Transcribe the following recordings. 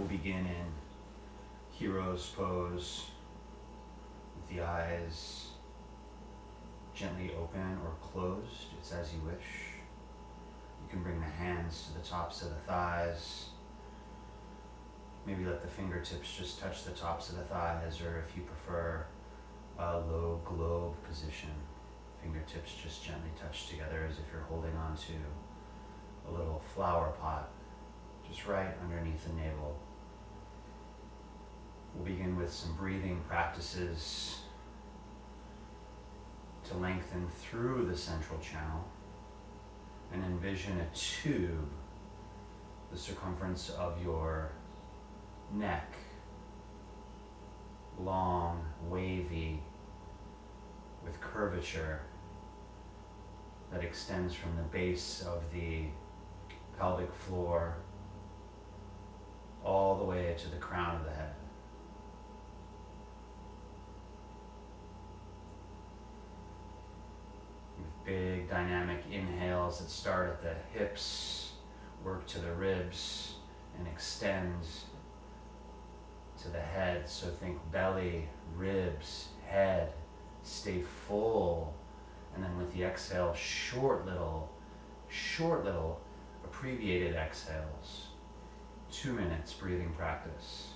We'll begin in hero's pose with the eyes gently open or closed. It's as you wish. You can bring the hands to the tops of the thighs. Maybe let the fingertips just touch the tops of the thighs, or if you prefer a low globe position, fingertips just gently touch together as if you're holding on to a little flower pot just right underneath the navel. We'll begin with some breathing practices to lengthen through the central channel and envision a tube, the circumference of your neck, long, wavy, with curvature that extends from the base of the pelvic floor all the way to the crown of the head. With big dynamic inhales that start at the hips, work to the ribs, and extend to the head. So think belly, ribs, head, stay full. And then with the exhale, short little abbreviated exhales. 2 minutes breathing practice.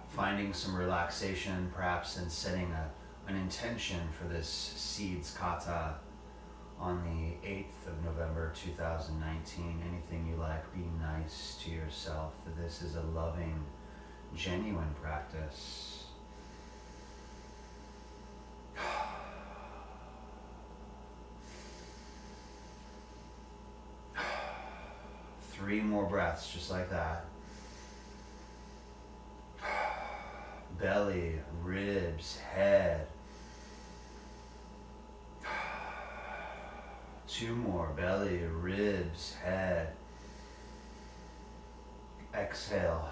Finding some relaxation, perhaps, and setting an intention for this seeds kata on the 8th of November 2019. Anything you like, be nice to yourself. This is a loving, genuine practice. Three more breaths, just like that. Belly, ribs, head. 2 more, belly, ribs, head. Exhale.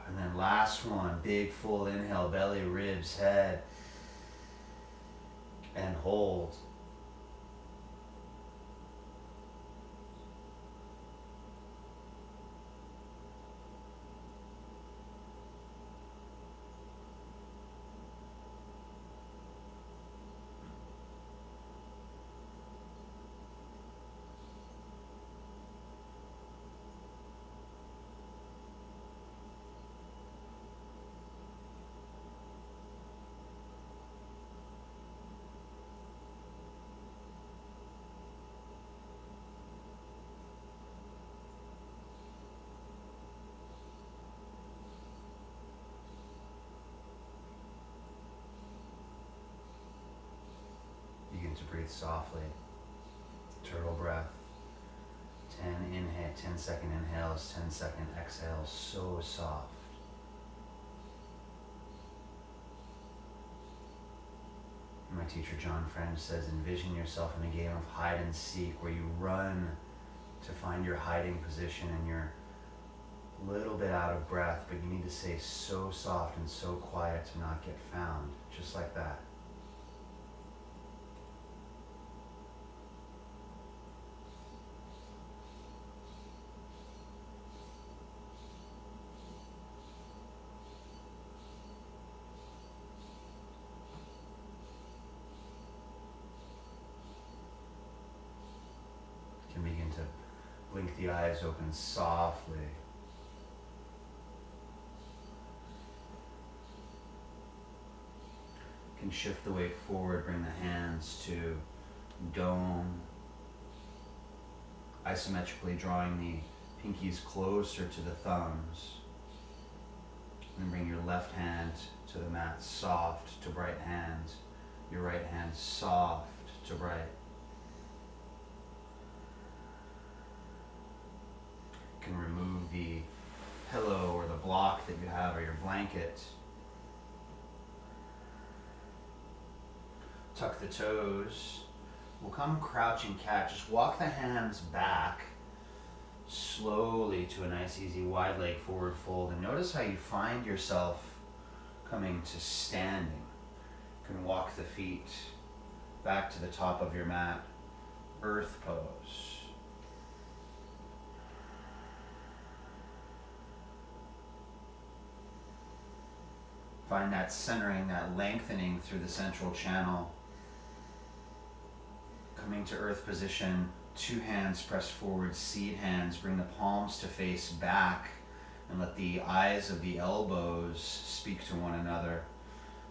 And then last one, big full inhale, belly, ribs, head. And hold. Begin to breathe softly. Turtle breath. 10-second inhales, 10-second exhales, so soft. My teacher John French says, envision yourself in a game of hide and seek where you run to find your hiding position and you're a little bit out of breath, but you need to stay so soft and so quiet to not get found, just like that. Blink the eyes open softly. You can shift the weight forward, bring the hands to dome, isometrically drawing the pinkies closer to the thumbs. And bring your left hand to the mat, soft to bright hands. Your right hand soft to bright. You can remove the pillow or the block that you have or your blanket. Tuck the toes. We'll come crouching cat. Just walk the hands back slowly to a nice easy wide leg forward fold, and notice how you find yourself coming to standing. You can walk the feet back to the top of your mat, earth pose. Find that centering, that lengthening through the central channel. Coming to earth position, 2 hands press forward, seed hands, bring the palms to face back, and let the eyes of the elbows speak to one another.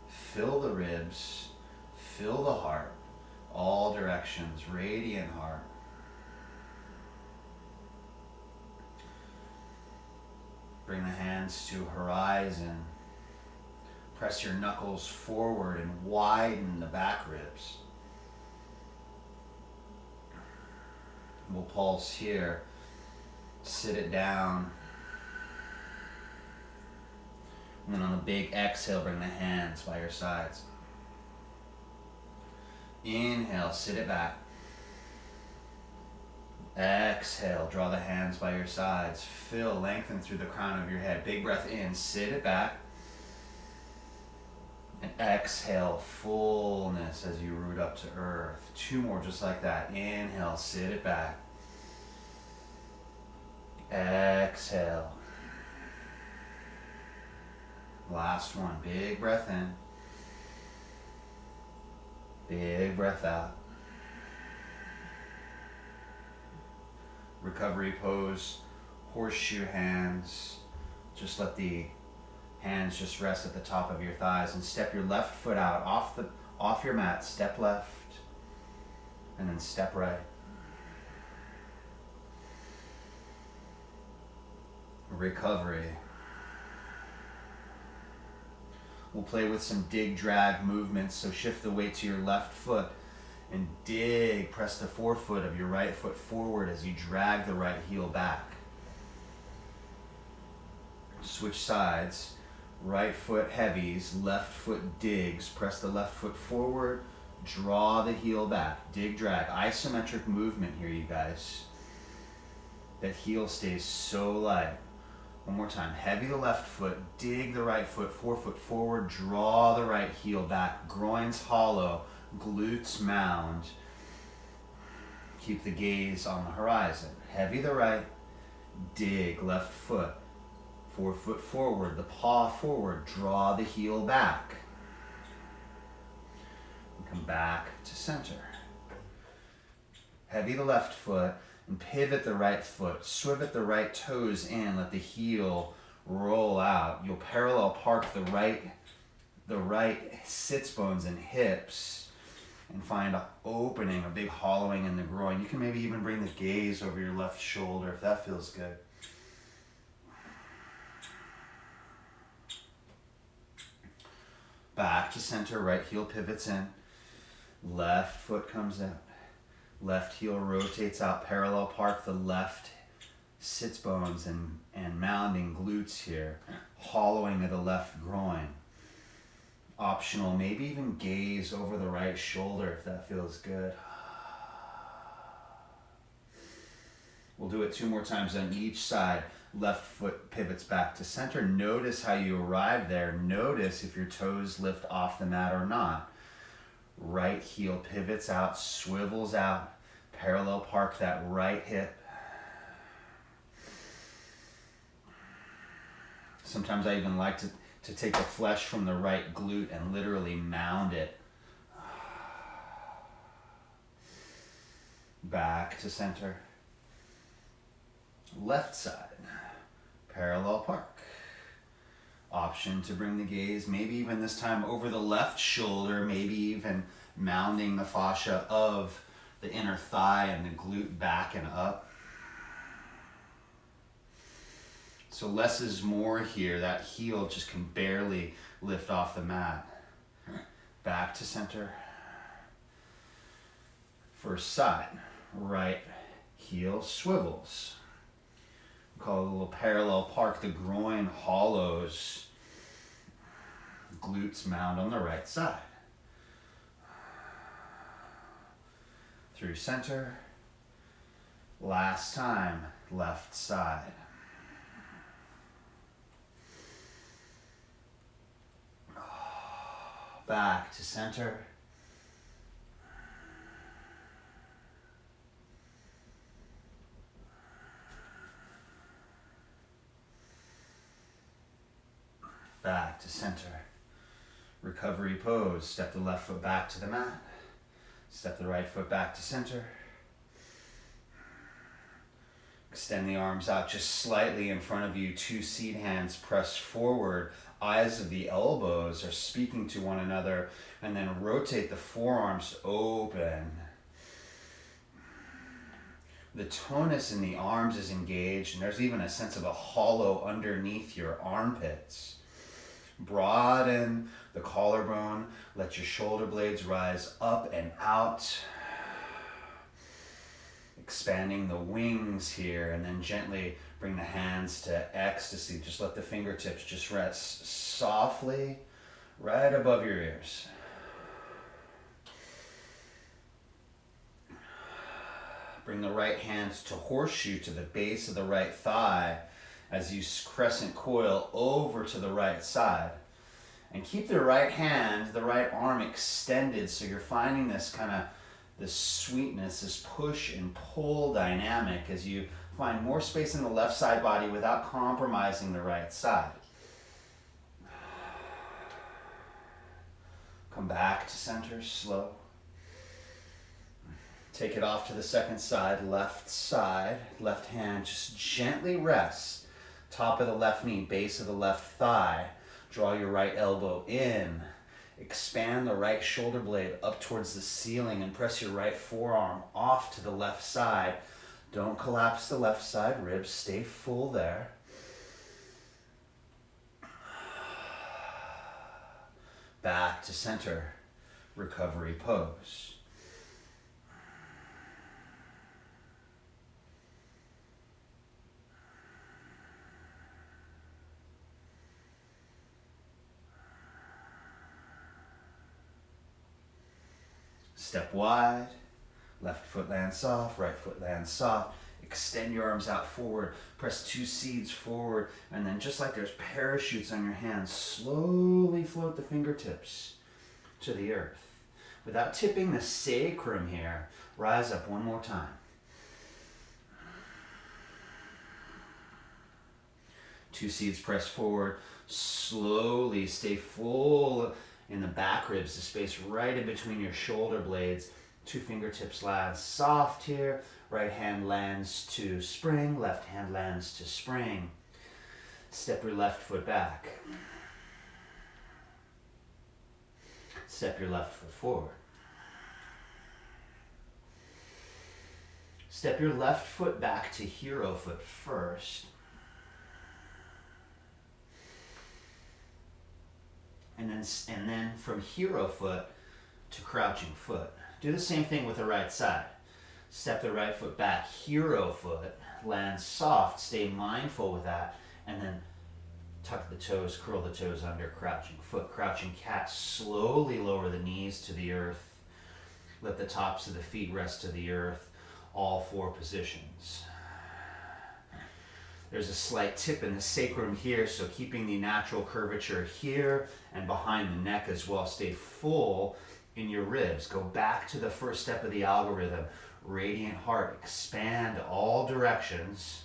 Fill the ribs, fill the heart, all directions, radiant heart. Bring the hands to horizon. Press your knuckles forward and widen the back ribs. We'll pulse here. Sit it down. And then on a big exhale, bring the hands by your sides. Inhale, sit it back. Exhale, draw the hands by your sides. Fill, lengthen through the crown of your head. Big breath in, sit it back. And exhale, fullness as you root up to earth. 2 more just like that. Inhale, sit it back. Exhale. Last one, big breath in. Big breath out. Recovery pose, horseshoe hands. Just let the hands just rest at the top of your thighs, and step your left foot out off your mat. Step left and then step right. Recovery. We'll play with some dig drag movements, so shift the weight to your left foot and dig, press the forefoot of your right foot forward as you drag the right heel back. Switch sides. Right foot heavies, left foot digs. Press the left foot forward, draw the heel back. Dig, drag. Isometric movement here, you guys. That heel stays so light. One more time. Heavy the left foot, dig the right foot, forefoot forward, draw the right heel back. Groins hollow, glutes mound. Keep the gaze on the horizon. Heavy the right, dig left foot. Forefoot forward, the paw forward, draw the heel back. And come back to center. Heavy the left foot and pivot the right foot. Swivot the right toes in, let the heel roll out. You'll parallel park the right sits bones and hips and find an opening, a big hollowing in the groin. You can maybe even bring the gaze over your left shoulder if that feels good. Back to center, right heel pivots in. Left foot comes out. Left heel rotates out, parallel park the left sits bones and mounding glutes here. Hollowing of the left groin. Optional, maybe even gaze over the right shoulder if that feels good. We'll do it 2 more times on each side. Left foot pivots back to center. Notice how you arrive there. Notice if your toes lift off the mat or not. Right heel pivots out, swivels out. Parallel park that right hip. Sometimes I even like to take the flesh from the right glute and literally mound it. Back to center. Left side, parallel park. Option to bring the gaze, maybe even this time over the left shoulder, maybe even mounding the fascia of the inner thigh and the glute back and up. So less is more here. That heel just can barely lift off the mat. Back to center. First side, right heel swivels. We call it a little parallel park. The groin hollows. Glutes mound on the right side. Through center. Last time, left side. Back to center. Back to center. Recovery pose. Step the left foot back to the mat. Step the right foot back to center. Extend the arms out just slightly in front of you. Two seed hands press forward. Eyes of the elbows are speaking to one another. And then rotate the forearms open. The tonus in the arms is engaged, and there's even a sense of a hollow underneath your armpits. Broaden the collarbone. Let your shoulder blades rise up and out. Expanding the wings here, and then gently bring the hands to ecstasy. Just let the fingertips just rest softly right above your ears. Bring the right hand to horseshoe to the base of the right thigh as you crescent coil over to the right side. And keep the right hand, the right arm extended, so you're finding this kind of this sweetness, this push and pull dynamic as you find more space in the left side body without compromising the right side. Come back to center, slow. Take it off to the second side, left hand just gently rests. Top of the left knee, base of the left thigh. Draw your right elbow in. Expand the right shoulder blade up towards the ceiling and press your right forearm off to the left side. Don't collapse the left side ribs, stay full there. Back to center, recovery pose. Step wide, left foot lands soft, right foot lands soft. Extend your arms out forward, press two seeds forward, and then just like there's parachutes on your hands, slowly float the fingertips to the earth. Without tipping the sacrum here, rise up one more time. Two seeds press forward, slowly stay full in the back ribs, the space right in between your shoulder blades. Two fingertips land soft here. Right hand lands to spring, left hand lands to spring. Step your left foot back. Step your left foot forward. Step your left foot back to hero foot first. And then from hero foot to crouching foot. Do the same thing with the right side. Step the right foot back, hero foot, land soft, stay mindful with that, and then tuck the toes, curl the toes under, crouching foot, crouching cat. Slowly lower the knees to the earth. Let the tops of the feet rest to the earth, all four positions. There's a slight tip in the sacrum here, so keeping the natural curvature here and behind the neck as well. Stay full in your ribs. Go back to the first step of the algorithm. Radiant heart, expand all directions.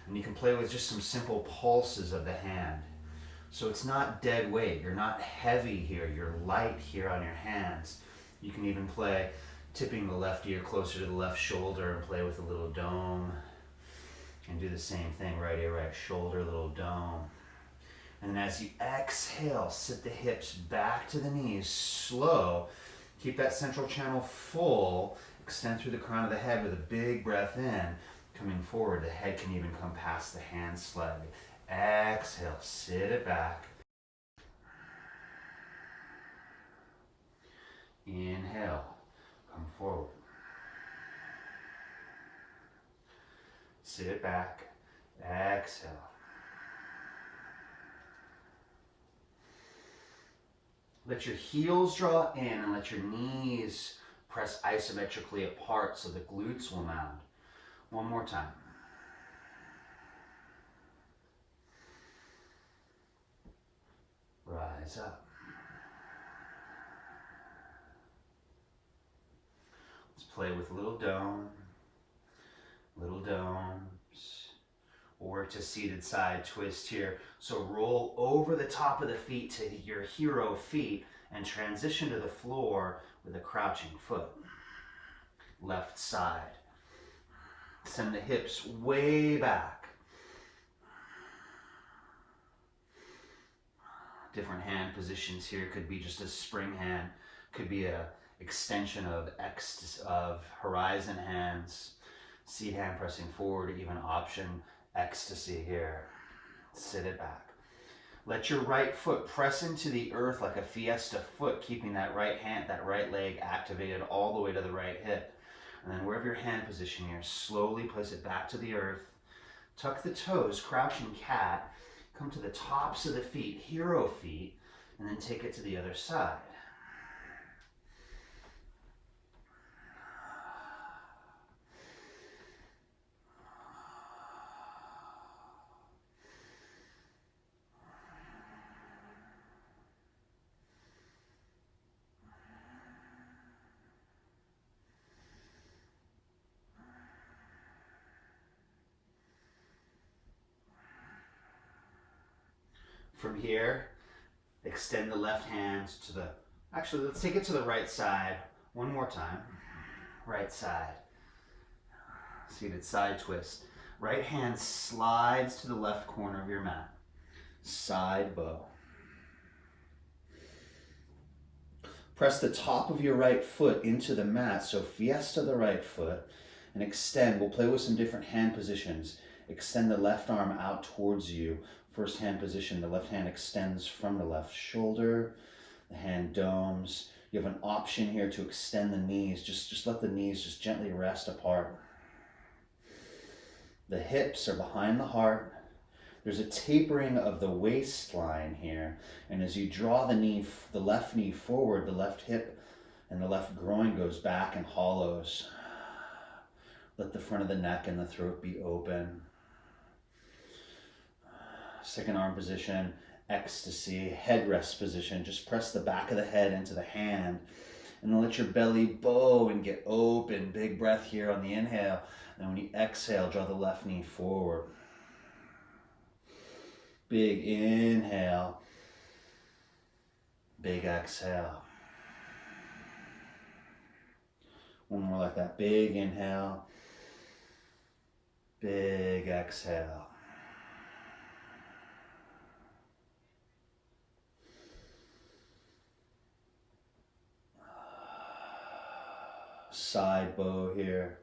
And you can play with just some simple pulses of the hand. So it's not dead weight. You're not heavy here. You're light here on your hands. You can even play tipping the left ear closer to the left shoulder and play with a little dome. And do the same thing, right ear, right shoulder, little dome. And then as you exhale, sit the hips back to the knees, slow. Keep that central channel full. Extend through the crown of the head with a big breath in. Coming forward, the head can even come past the hands slightly. Exhale, sit it back. Inhale, come forward. Sit it back. Exhale. Let your heels draw in and let your knees press isometrically apart so the glutes will mound. One more time. Rise up. Let's play with little dome, little domes. We'll work to seated side twist here. So roll over the top of the feet to your hero feet and transition to the floor with a crouching foot. Left side. Send the hips way back. Different hand positions here. Could be just a spring hand. Could be a extension of horizon hands. Seed hand pressing forward, even option ecstasy here. Sit it back. Let your right foot press into the earth like a fiesta foot, keeping that right hand, that right leg activated all the way to the right hip. And then wherever your hand position here, slowly place it back to the earth. Tuck the toes, crouching cat. Come to the tops of the feet, hero feet, and then take it to the other side. From here, extend the left hand to the, actually let's take it to the right side. One more time. Right side. Seated side twist. Right hand slides to the left corner of your mat. Side bow. Press the top of your right foot into the mat, so fiesta the right foot, and extend. We'll play with some different hand positions. Extend the left arm out towards you. First hand position, the left hand extends from the left shoulder. The hand domes. You have an option here to extend the knees. Just let the knees just gently rest apart. The hips are behind the heart. There's a tapering of the waistline here. And as you draw the left knee forward, the left hip and the left groin goes back and hollows. Let the front of the neck and the throat be open. Second arm position, ecstasy, headrest position. Just press the back of the head into the hand. And then let your belly bow and get open. Big breath here on the inhale. And when you exhale, draw the left knee forward. Big inhale. Big exhale. One more like that. Big inhale. Big exhale. Side bow here.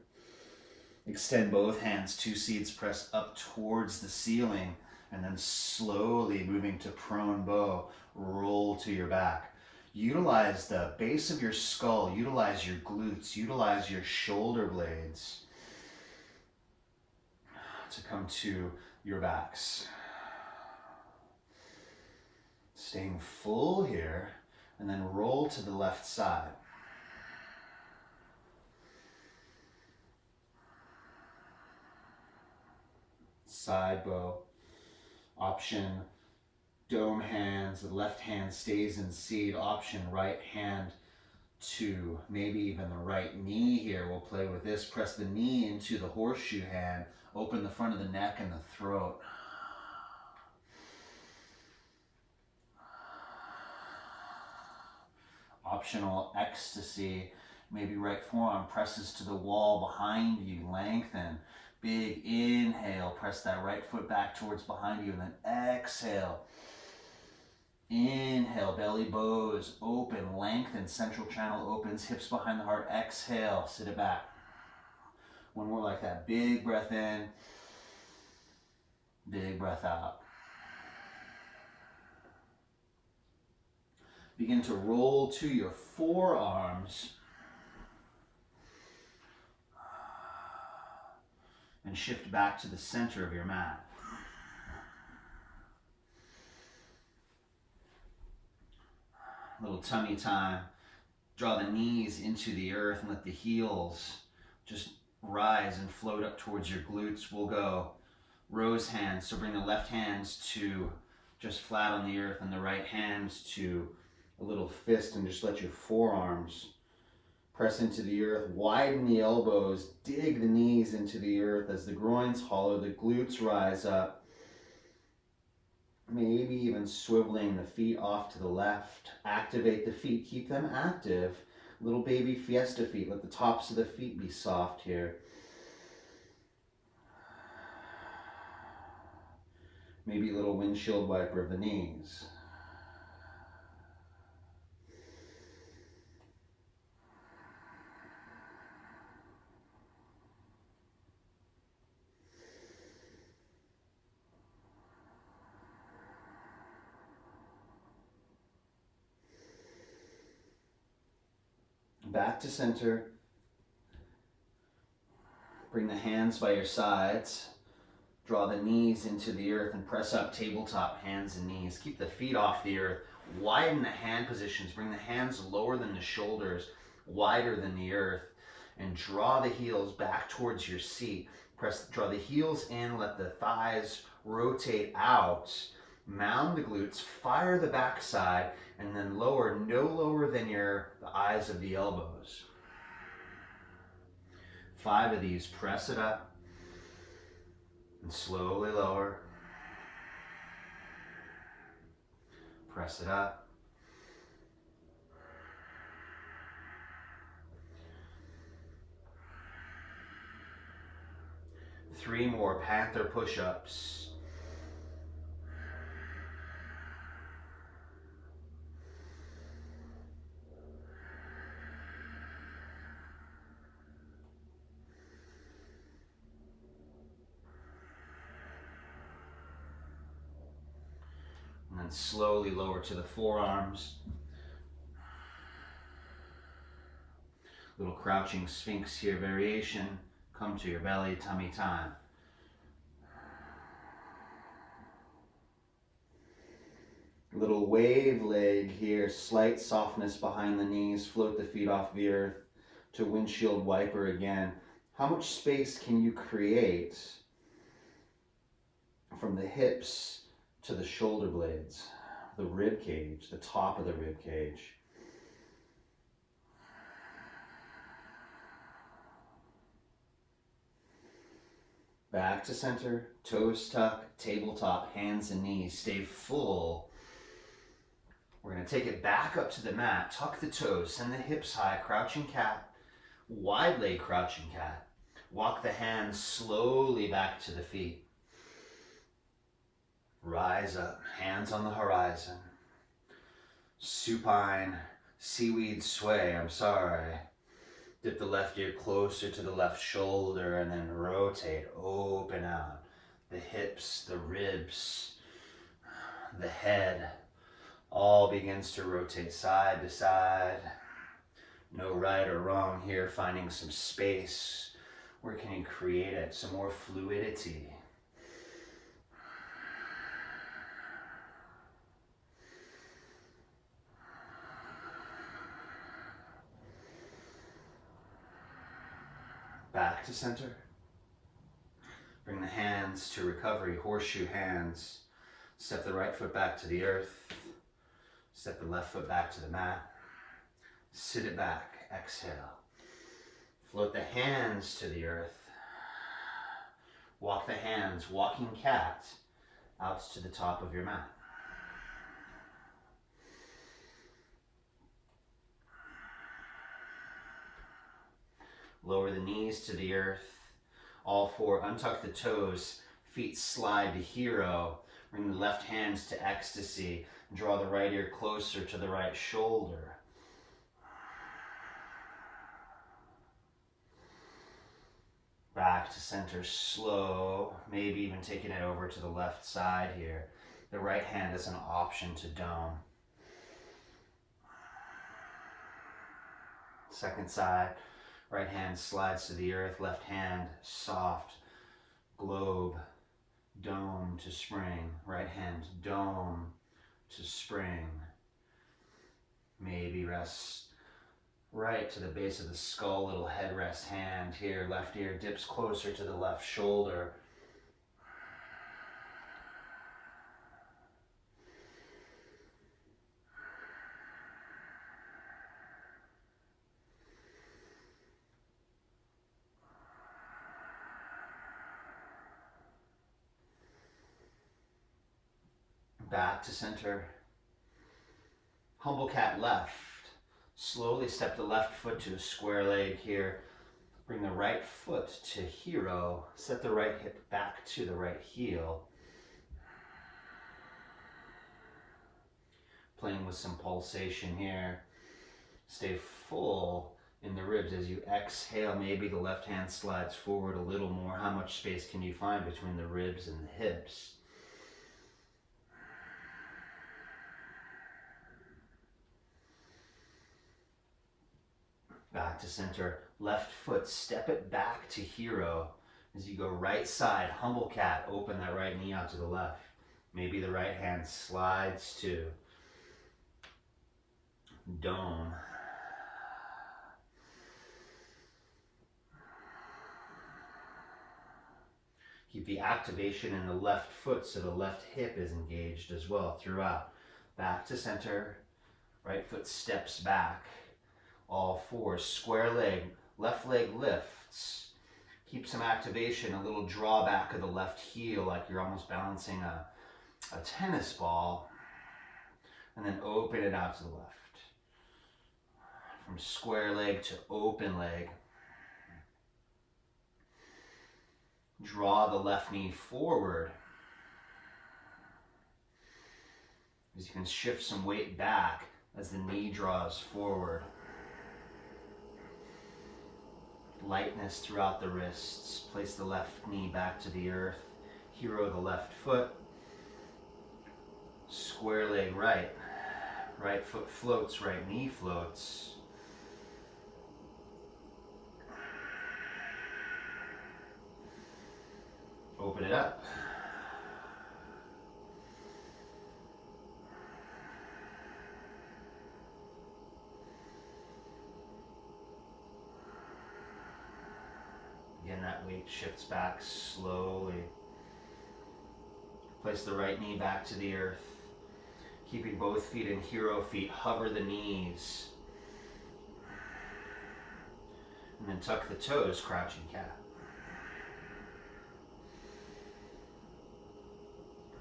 Extend both hands, two seeds press up towards the ceiling, and then slowly moving to prone bow, roll to your back. Utilize the base of your skull, utilize your glutes, utilize your shoulder blades to come to your backs. Staying full here, and then roll to the left side. Side bow. Option dome hands, the left hand stays in seed. Option right hand to maybe even the right knee here. We'll play with this. Press the knee into the horseshoe hand. Open the front of the neck and the throat. Optional ecstasy. Maybe right forearm presses to the wall behind you, lengthen. Big inhale, press that right foot back towards behind you, and then exhale. Inhale, belly bows, open, lengthen, central channel opens, hips behind the heart. Exhale, sit it back. One more like that. Big breath in, big breath out. Begin to roll to your forearms and shift back to the center of your mat. Little tummy time. Draw the knees into the earth and let the heels just rise and float up towards your glutes. We'll go rose hands. So bring the left hands to just flat on the earth and the right hands to a little fist, and just let your forearms press into the earth. Widen the elbows. Dig the knees into the earth as the groins hollow, the glutes rise up. Maybe even swiveling the feet off to the left. Activate the feet, keep them active. Little baby fiesta feet, let the tops of the feet be soft here. Maybe a little windshield wiper of the knees. Back to center. Bring the hands by your sides. Draw the knees into the earth and press up, tabletop, hands and knees. Keep the feet off the earth. Widen the hand positions. Bring the hands lower than the shoulders, wider than the earth, and draw the heels back towards your seat. Draw the heels in, let the thighs rotate out. Mound the glutes, fire the backside, and then lower, no lower than the eyes of the elbows. 5 of these, press it up, and slowly lower. Press it up. Three more panther push-ups. And then slowly lower to the forearms. Little crouching sphinx here variation. Come to your belly, tummy time. Little wave leg here, slight softness behind the knees. Float the feet off the earth to windshield wiper again. How much space can you create from the hips to the shoulder blades, the rib cage, the top of the rib cage? Back to center, toes tuck, tabletop, hands and knees. Stay full. We're going to take it back up to the mat. Tuck the toes, send the hips high, crouching cat, wide leg crouching cat. Walk the hands slowly back to the feet. Rise up, hands on the horizon. Supine, seaweed sway, Dip the left ear closer to the left shoulder and then rotate, open out. The hips, the ribs, the head, all begins to rotate side to side. No right or wrong here, finding some space. Where can you create it? Some more fluidity. Back to center. Bring the hands to recovery, horseshoe hands. Step the right foot back to the earth. Step the left foot back to the mat. Sit it back, exhale. Float the hands to the earth. Walk the hands, walking cat, out to the top of your mat. Lower the knees to the earth. All four, untuck the toes, feet slide to hero. Bring the left hands to ecstasy. Draw the right ear closer to the right shoulder. Back to center, slow, maybe even taking it over to the left side here. The right hand is an option to dome. Second side, right hand slides to the earth, left hand soft, globe, dome to spring, right hand dome to spring. Maybe rest right to the base of the skull, little headrest hand here, left ear dips closer to the left shoulder. Back to center. Humble cat left. Slowly step the left foot to a square leg here. Bring the right foot to hero. Set the right hip back to the right heel. Playing with some pulsation here. Stay full in the ribs as you exhale. Maybe the left hand slides forward a little more. How much space can you find between the ribs and the hips? Back to center. Left foot, step it back to hero. As you go right side, humble cat, open that right knee out to the left. Maybe the right hand slides to dome. Keep the activation in the left foot so the left hip is engaged as well throughout. Back to center. Right foot steps back. All four, square leg, left leg lifts. Keep some activation, a little drawback of the left heel like you're almost balancing a tennis ball. And then open it out to the left. From square leg to open leg. Draw the left knee forward. As you can shift some weight back as the knee draws forward. Lightness throughout the wrists. Place the left knee back to the earth. Hero the left foot. Square leg right. Right foot floats, right knee floats. Open it up. Again, that weight shifts back slowly. Place the right knee back to the earth. Keeping both feet in hero feet, hover the knees. And then tuck the toes, crouching cat.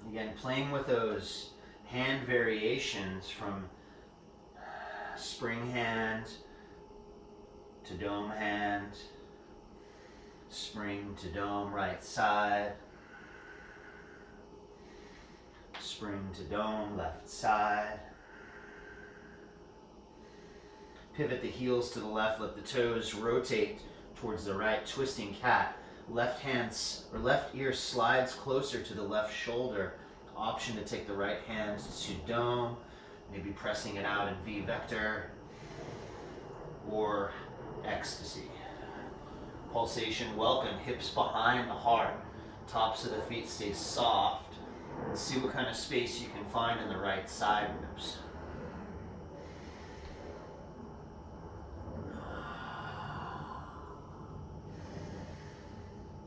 Again, playing with those hand variations from spring hand to dome hand, spring to dome, right side, spring to dome, left side. Pivot the heels to the left, let the toes rotate towards the right, twisting cat. Left hands or left ear slides closer to the left shoulder. Option to take the right hand to dome, maybe pressing it out in V vector or ecstasy. Pulsation, welcome, hips behind the heart. Tops of the feet stay soft. And see what kind of space you can find in the right side ribs.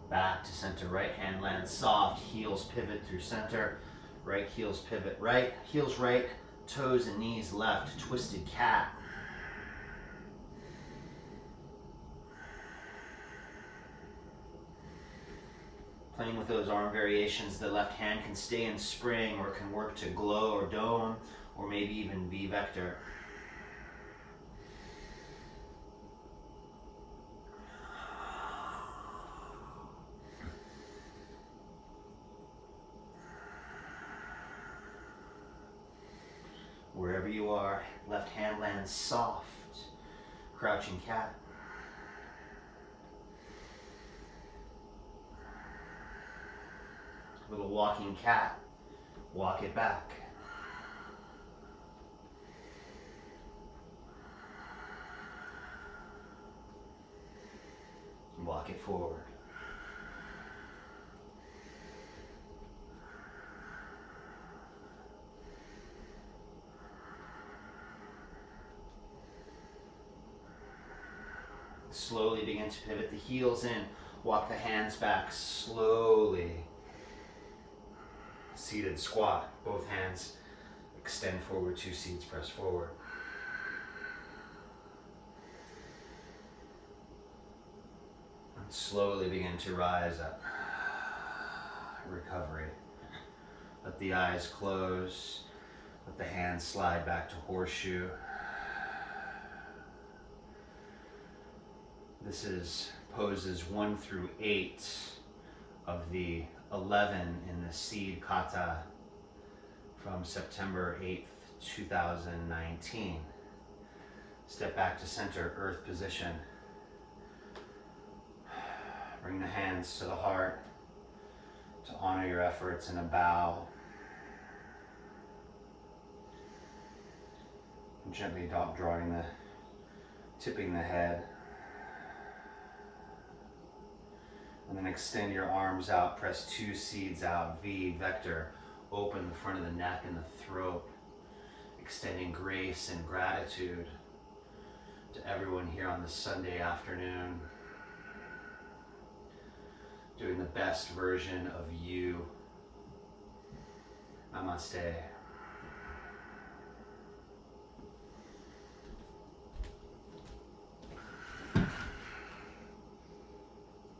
Back to center, right hand lands soft, heels pivot through center, right heels pivot right, heels right, toes and knees left, twisted cat. Playing with those arm variations, the left hand can stay in spring or can work to glow or dome or maybe even V vector. wherever you are. Left hand lands soft. Crouching cat. Little walking cat. Walk it back. Walk it forward. Slowly begin to pivot the heels in. Walk the hands back slowly. Seated squat. Both hands extend forward, 2 seats, press forward. And slowly begin to rise up. Recovery. Let the eyes close. Let the hands slide back to horseshoe. This is poses 1 through 8 of the 11 in the seed kata from September 8th, 2019. Step back to center, earth position. Bring the hands to the heart to honor your efforts in a bow. And gently tipping the head. And then extend your arms out, press 2 seeds out, V, vector. Open the front of the neck and the throat. Extending grace and gratitude to everyone here on this Sunday afternoon. Doing the best version of you. Namaste.